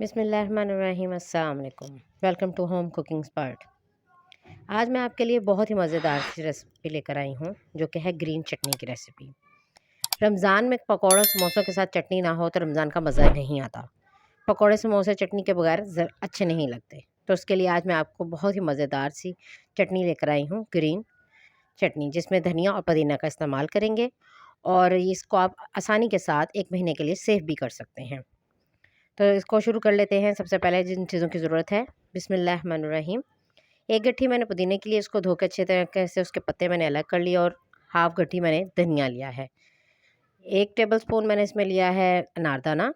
बिस्मिल्लाहिर्रहमानिर्रहीम। अस्सलाम वालेकुम। Welcome to home cooking expert. आज मैं आपके लिए बहुत ही मज़ेदार सी रेसिपी लेकर आई हूँ, जो कि है ग्रीन चटनी की रेसिपी। रमज़ान में पकौड़ों समोसों के साथ चटनी ना हो तो रमज़ान का मज़ा नहीं आता। पकौड़े समोसे चटनी के बगैर अच्छे नहीं लगते। तो उसके लिए आज मैं आपको बहुत ही मज़ेदार सी चटनी लेकर आई हूँ, ग्रीन चटनी, जिसमें धनिया और पुदीना का इस्तेमाल करेंगे। और इसको आप आसानी के साथ 1 महीने के लिए सेव भी कर सकते हैं। तो इसको शुरू कर लेते हैं। सबसे पहले जिन चीज़ों की ज़रूरत है, बिस्मिल्लाहिर्रहमानिर्रहीम। 1 गट्ठी मैंने पुदीने की ली, इसको धो के अच्छे तरीके से उसके पत्ते मैंने अलग कर लिए, और हाफ़ गट्ठी मैंने धनिया लिया है। 1 टेबलस्पून मैंने इसमें लिया है अनारदाना,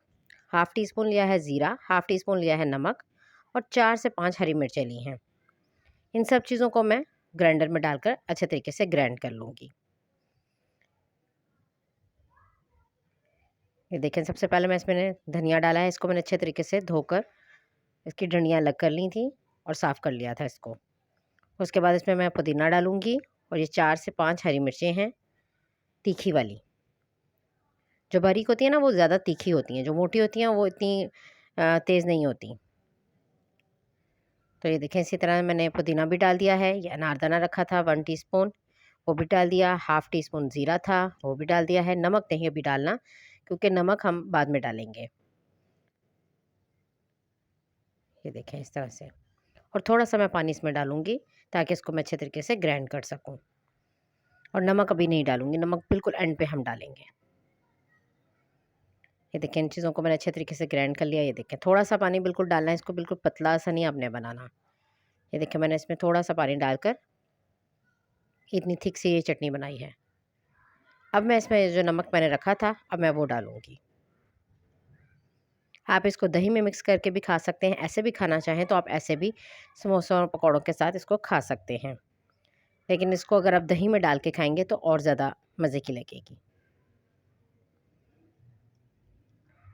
हाफ़ टी स्पून लिया है ज़ीरा, हाफ़ टी स्पून लिया है नमक, और 4 से 5 हरी मिर्चें ली हैं। इन सब चीज़ों को मैं ग्राइंडर में डालकर अच्छे तरीके से ग्राइंड कर लूँगी। ये देखें, सबसे पहले मैं इसमें धनिया डाला है, इसको मैंने अच्छे तरीके से धोकर इसकी डंडियाँ अलग कर ली थी और साफ़ कर लिया था इसको। उसके बाद इसमें मैं पुदीना डालूँगी, और ये 4 से 5 हरी मिर्चें हैं, तीखी वाली। जो बारीक होती है ना, वो ज़्यादा तीखी होती हैं, जो मोटी होती हैं वो इतनी तेज़ नहीं होती। तो ये देखें, इसी तरह मैंने पुदीना भी डाल दिया है। ये अनारदाना रखा था 1 टीस्पून, वो भी डाल दिया। हाफ़ टी स्पून ज़ीरा था, वो भी डाल दिया है। नमक नहीं अभी डालना, क्योंकि नमक हम बाद में डालेंगे। ये देखें इस तरह से। और थोड़ा-सा मैं पानी इसमें डालूँगी, ताकि इसको मैं अच्छे तरीके से ग्राइंड कर सकूँ। और नमक अभी नहीं डालूँगी, नमक बिल्कुल एंड पे हम डालेंगे। ये देखें, इन चीज़ों को मैंने अच्छे तरीके से ग्राइंड कर लिया। ये देखें, थोड़ा-सा पानी बिल्कुल डालना है, इसको बिल्कुल पतला सा नहीं आपने बनाना। ये देखें, मैंने इसमें थोड़ा-सा पानी डालकर इतनी थिक सी ये चटनी बनाई है। अब मैं इसमें जो नमक मैंने रखा था, अब मैं वो डालूँगी। आप इसको दही में मिक्स करके भी खा सकते हैं, ऐसे भी खाना चाहें तो आप ऐसे भी समोसों और पकौड़ों के साथ इसको खा सकते हैं। लेकिन इसको अगर आप दही में डाल के खाएँगे तो और ज़्यादा मज़े की लगेगी।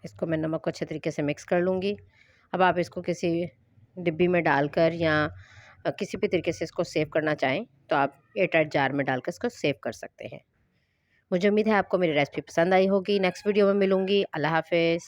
इसको मैं नमक को अच्छे तरीके से मिक्स कर लूँगी। अब आप इसको किसी डिब्बी में डालकर या किसी भी तरीके से इसको सेव करना चाहें तो आप एयरटाइट जार में डालकर इसको सेव कर सकते हैं। मुझे उम्मीद है आपको मेरी रेसिपी पसंद आई होगी। नेक्स्ट वीडियो में मिलूँगी। अल्लाह हाफ़िज़।